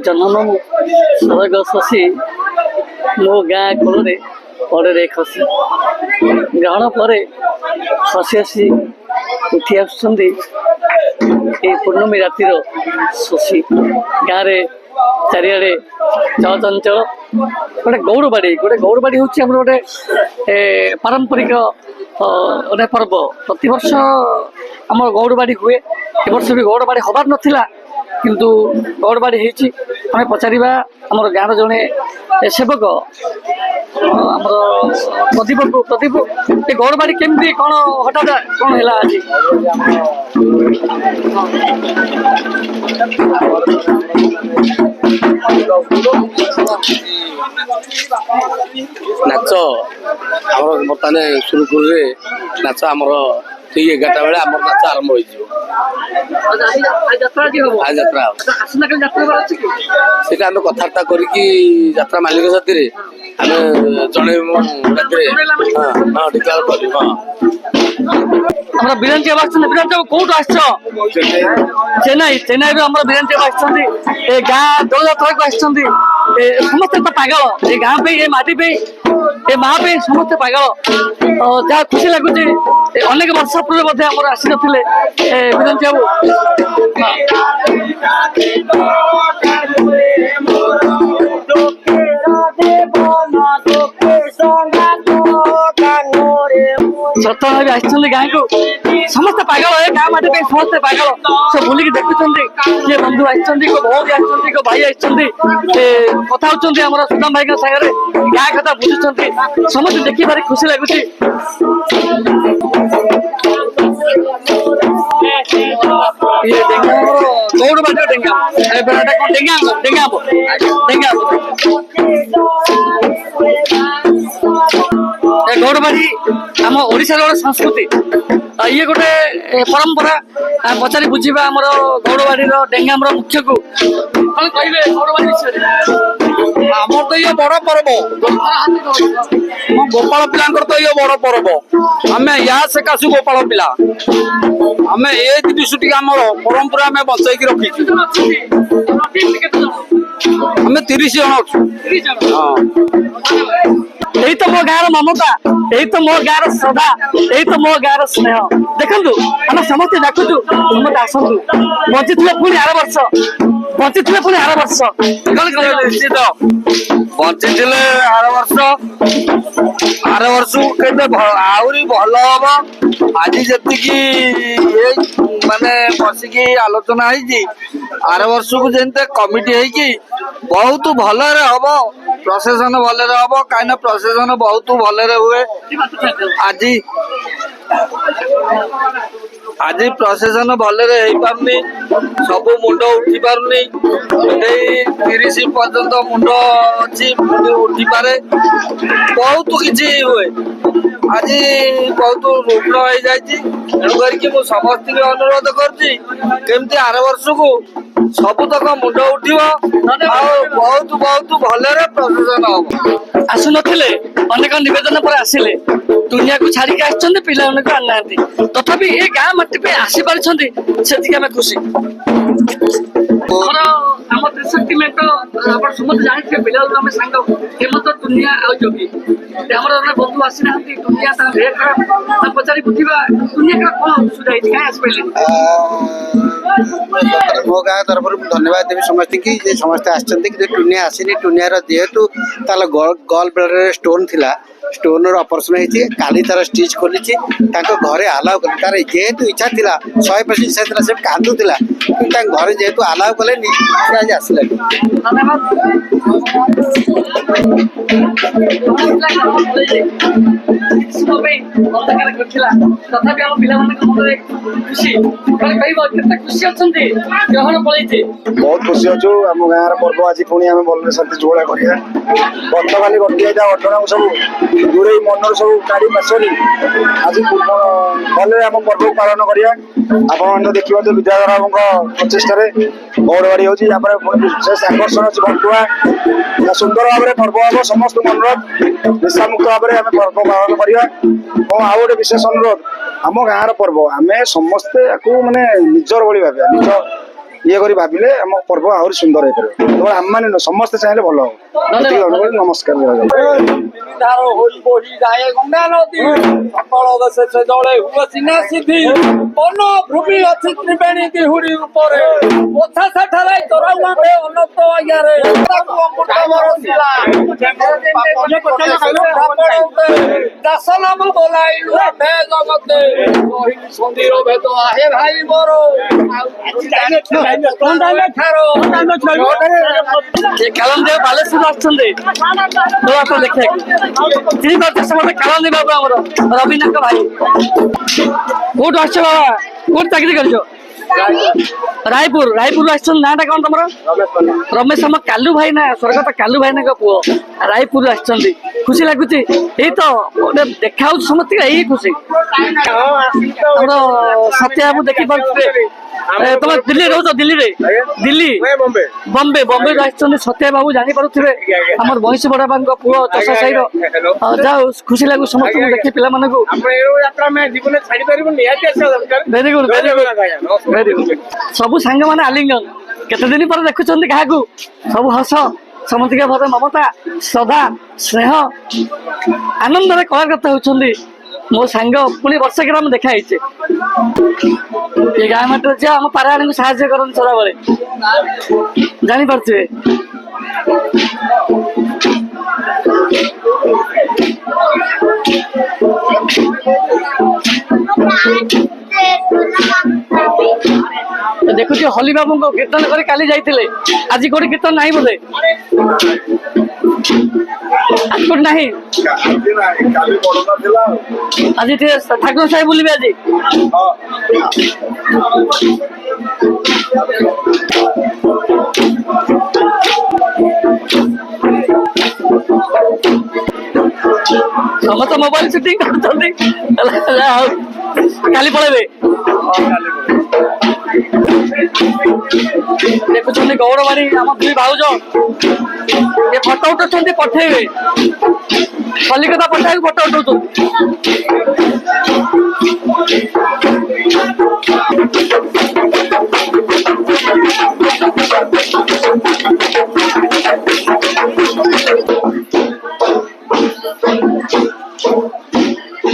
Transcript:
जननम स्वर्ग शशी मो गाँ कोल पड़े खसी ग्रहण पर खसी आसी उठी आसुंच पूर्णमी रातिर शशी गाँव चारिड़े चलचंचल गोटे गौरबाड़ी हूँ गोटे पारंपरिक गोटे पर्व प्रति वर्ष आम गौरबाड़ी हुए ए वर्ष भी गौरबाड़ी हबार नाला किंतु गौरबाड़ी होती आम पचारा आम गाँव जड़े सेवक आमर प्रदीप को प्रदीप ये गौरबाड़ी केमती कौन हठात कौन है आज नाच आम बर्तमान सुरुखुरु नाच आमर ठीक 11टा बेले आम नाच आरंभ हो सेटा आम कथबार्ता करा मालिक साथी आम जनइबू हाँ डिक्लेयर हमारा बीरंजी बीरंजी कौट आस चेन्नई चेन्नई आम बीरंजी आए गाँ दौड़ जात्रा को समस्ते तो पागल ये गाँ पे ये माटी पे ये माँ पे समस्ते पागल जहाँ खुशी लगुच अनेक वर्ष पूर्व आमर आसी नथिले बीरंजी सत्ता भी आसछन्ती गाँ को समस्ते पागल है गाँ माटी पे समस्ते पागल सब बुलिक देखुंत किए बंधु आसछन्ती को भौरी आसछन्ती को भाई आसछन्ती कथा होउछन्ती हमर सुदाम भाई सागरे गाँ कथा बुझुछन्ती समस्त देखि भारी खुशी लागुछि ये डेंगा गौड़ बाटे डेंगा ए बेटा को डेंगा डेंगा डेंगा ए गौड़बाड़ी आम ओडिशा गोटे संस्कृति ये गोटे परंपरा पचारि बुझा आम गौड़बाड़ी डेंगा मुख्य को कौन कहे गौड़बाड़ी विषय आमर तो ये बड़ पर्व गोपाल पिला तो ये बड़ पर्व आम या सकाशु गोपाल पिला आम ए दृष्टि आम परंपरा आम बचाई रखी आम 30 जन अच्छु यही तो मो गाँव ममता यही तो मो गाँव श्रद्धा यही तो मो गाँव स्नेह देखु आम समस्त डाकुचु समस्त आसतु बची पुणी आर वर्ष बची पुणी आर वर्ष निश्चित बची आर वर्ष आहरी भल हम आज जी माने बसिकी आलोचना आर वर्ष को जमी कमिटी बहुत भल हम प्रशासन भल हम कहीं प्रशासन बहुत भल हुए आज प्रशासन भल पारनी सब मुंड उठी पारनी 30 पर्यंत मुंड अच्छी उठी पारे बहुत किसी हुए आज बहुत रुग्ण हो तेणुक समस्त अनुरोध करमती आर वर्ष को सबुतक मुंड उठिव बहुत बहुत भल प्रशासन हम आसुन अनेक नवेदन पर आसिले दुनिया को छाड़ी आसछन्ते पिला को आना तथापि ये गाँ माटी पे आसी पारिछन्ते सेतिके आमे खुशी आम त्रिशक्ति मेट आप समस्त जानते पिला आम सांग हेमंत दुनिया आ जोगी आम बंधु आसी ना दुनिया पचारि बुझा दुनिया कौन सुविधा कहीं आस मो गाँ तरफ धन्यवाद देवी समस्त की समस्ते आसछन्ते कि टुनिया आसीनी टुनियार जेहेतु तार गल ब्लडर स्टोन थिला स्टोन ऑपरेशन होती काली तार स्टिच खोली घरे आलाउ कले तार जेहेतु इच्छा थिला 100% से कांदुला घरे जेहेतु आलाउ कले आज आसला बहुत खुशी अच्छु आम गाँव पर्व आज पुणी आम भल शांति जोड़ा करा गत खाली गति घटना सब दूरे मन सब गाड़ी पासरी आज भले आम पर्व पालन करा आप देखिए जो विद्याधर प्रचेषा गौड़बाड़ी होची विशेष आकर्षण अच्छी बंटुआ सुंदर भाव में पर्व हम समस्त मनोरथ निशामुक्त भाव में आम पर्व पालन करा और आउ गोटे विशेष अनुरोध आम गाँव पर्व आम समस्ते माने निजर भाई भाव निज ଇଏ କରି ଭାବିଲେ ଆମ ପର୍ବ ଆହୁରି ସୁନ୍ଦର ହେଇପାରିବ। କେବଳ ଆମମାନେ ନୁହଁ, ସମସ୍ତେ ଚାହିଁଲେ ଭଲ ହବ। ଏତିକି ଅନୁରୋଧ, ନମସ୍କାର। ଧାର ହୋଇ ବହି ଯାଏ ଗଙ୍ଗା ନଦୀ, ସକଳ ଦେଶେ ସେ ଜଳେ ହୁଏ ସିନା ସିଦ୍ଧି। ବନ ଭୂମି ଅଛି ତ୍ରିବେଣୀ ଦିହୁରି ଉପରେ, ପୋଛା ସେଠାରେ ଚୋରାଉଆରେ ଅନନ୍ତ ଆଜ୍ଞାରେ। ତାକୁ ଅମୃତ ବରସିଲା ଦାସ ନାମ ବୋଲାଇଲୁ ହେ ଜଗତେ, କହିଲି ସନ୍ଧିର ଭେଦ ଆହେ ଭାଇ ମୋର। ଏ କାଳନ୍ଦୀ ବାଲେଶ୍ୱର ଆସିଛନ୍ତି ଦୋଳାତ୍ରା ଦେଖିବାକୁ। ଚିନି ପାରୁଛ ସମସ୍ତେ କାଳନ୍ଦୀ ବାବୁ ଆମର ରବୀନ୍ଦ୍ରଙ୍କ ଭାଇ। କୋଉଠୁ ଆସିଛ ବାବା? କୋଉଠି ଚାକିରି କରିଛ? ରାୟପୁର। ରାୟପୁର ଆସିଛନ୍ତି। ନାଁଟା କଣ ତମର? ରମେଶ। ଆମ କାଲୁ ଭାଇ ନା, ସ୍ୱର୍ଗତ କାଲୁ ଭାଇନାଙ୍କ ପୁଅ ରାୟପୁର ଆସିଛନ୍ତି। ଖୁସି ଲାଗୁଛି। ଏଇ ତ ଗୋଟେ ଦେଖା ହଉଛି ସମସ୍ତେ, ଏଇ ଖୁସି। ଆମର ସତ୍ୟ ବାବୁ ଦେଖିପାରୁଥିବେ। ତମେ ଦିଲ୍ଲୀ ରହୁଛ? ଦିଲ୍ଲୀରେ? ଦିଲ୍ଲୀ ବମ୍ବେରୁ ଆସିଛନ୍ତି ସତ୍ୟ ବାବୁ, ଜାଣିପାରୁଥିବେ ଆମର ବଇଁଶୀ ବଡବାଙ୍କ ପୁଅ ଚଷା ସାହିର। ଯାଉ ଖୁସି ଲାଗୁଛି ସମସ୍ତଙ୍କୁ ଦେଖି, ପିଲାମାନଙ୍କୁ। Very good, very good, very good. ସବୁ ସାଙ୍ଗମାନେ ଆଲିଙ୍ଗନ, କେତେ ଦିନ ପରେ ଦେଖୁଛନ୍ତି କାହାକୁ। ସବୁ ହସ, ସମସ୍ତଙ୍କ ଘରେ ମମତା, ଶ୍ରଦ୍ଧା, ସ୍ନେହ, ଆନନ୍ଦରେ କଳାକର୍ତ୍ତା ହଉଛନ୍ତି। ମୋ ସାଙ୍ଗ ପୁଣି ବର୍ଷକରେ ଆମେ ଦେଖା ହେଇଛେ। ଏ ଗାଁ ମାଟିରେ ଯିଏ ଆମ ପାରାୟଣଙ୍କୁ ସାହାଯ୍ୟ କରନ୍ତି ସଦାବେଳେ, ଜାଣିପାରୁଥିବେ। ଦେଖୁଛି ହଲି ବାବୁଙ୍କୁ କୀର୍ତ୍ତନ କରି କାଲି ଯାଇଥିଲେ, ଆଜି କୋଉଠି କୀର୍ତ୍ତନ ନାହିଁ ବୋଧେ? ଆଜି କୋଉଠି ନାହିଁ? ଆଜି ଟିକେ ଠାକୁର ସାହି ବୁଲିବେ ଆଜି। ସମସ୍ତେ ମୋବାଇଲ ସୁଟିଂ କରୁଛନ୍ତି। କାଲି ପଳେଇବେ। ଦେଖୁଛନ୍ତି ଗୌରବାଣୀ ଆମ ଦୁଇ ଭାଉଜ, ଏ ଫଟୋ ଉଠଉଛନ୍ତି, ପଠେଇବେ। କଲିକତା ପଠାଇବାକୁ ଫଟୋ ଉଠଉଛନ୍ତି।